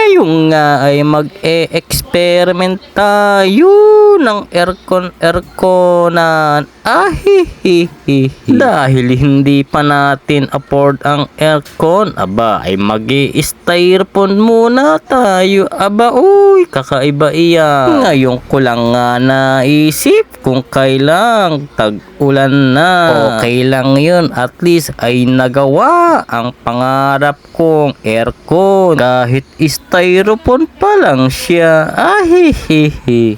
Ngayon nga ay mag-e-experiment tayo ng airconan. Dahil hindi pa natin afford ang aircon, aba ay mag-i-styrofoam muna tayo. Aba uy, kakaiba iyan. Ngayon ko lang nga naisip kung kailang tag-ulan na. Okay lang yun, at least ay nagawa ang pangarap kong aircon. Kahit styrofoam pa lang siya.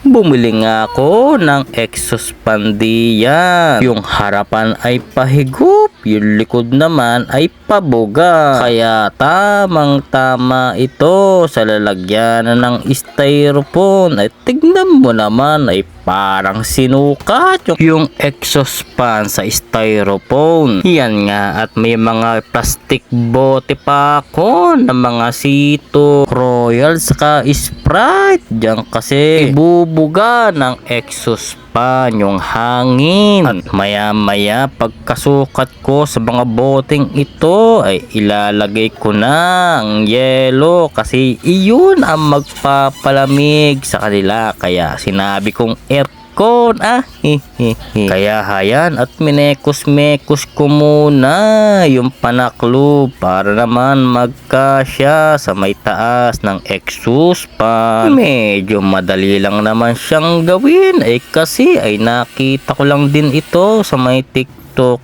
Bumili nga ako ng exhaust fan diyan. Yung harapan ay pahigup, yung likod naman ay pabuga. Kaya tamang tama ito sa lalagyan ng styrofoam. Ay tignan mo naman, ay parang sinukat yung exhaust fan sa styrofoam. Yan nga, at may mga plastic bote pa ako ng mga Sito, Royal saka Sprite. Diyan kasi ibubuga ng exhaust fan yung hangin. At maya maya pagkasukat ko sa mga boteng ito ay ilalagay ko na ang yelo kasi iyon ang magpapalamig sa kanila. Kaya sinabi kong aircon. Kaya hayan at minekos-mekos ko muna yung panaklob para naman magkasya sa may taas ng exhaust fan. Medyo madali lang naman siyang gawin ay kasi ay nakita ko lang din ito sa may TikTok.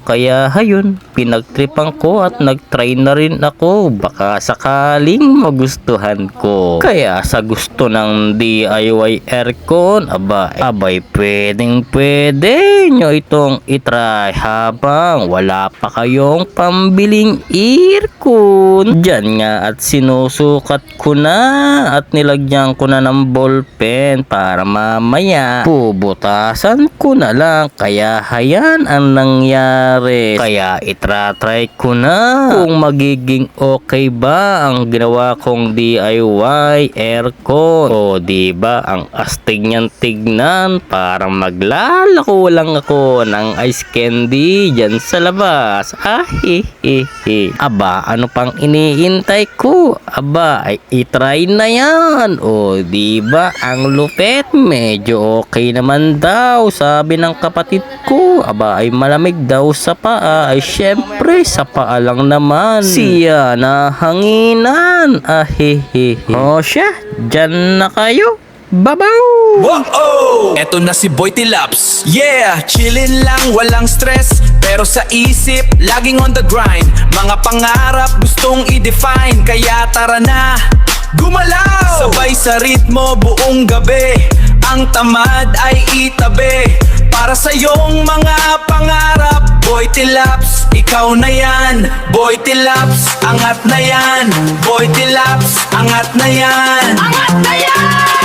Kaya hayun, pinagtripan ko at nagtry na rin ako, baka sakaling magustuhan ko. Kaya sa gusto ng DIY aircon, abay pwede nyo itong itry habang wala pa kayong pambiling aircon. Diyan nga at sinusukat ko na at nilagyan ko na ng ballpen para mamaya bubutasan ko na lang. Kaya hayan ang nangyari. Kaya itratry ko na kung magiging okay ba ang ginawa kong DIY aircon. O diba ang astig niyang tignan, parang maglalako lang ako ng ice candy dyan sa labas. Aba, ano pang iniintay ko? Aba, ay itry na yan. O diba ang lupet, medyo okay naman daw, sabi ng kapatid ko. Aba, ay malamig daw sa paa, ay syempre sa paa lang naman siya nahanginan. O siya, dyan na kayo. Babaw! Wow! Eto na si Boy Tilaps. Yeah! Chillin' lang, walang stress, pero sa isip, laging on the grind. Mga pangarap gustong i-define, kaya tara na, gumalaw! Sabay sa ritmo buong gabi, ang tamad ay itabi. Para sa iyong mga pangarap, Boy Tilaps, ikaw na yan. Boy Tilaps, angat na yan. Boy Tilaps, angat na yan. Angat na yan!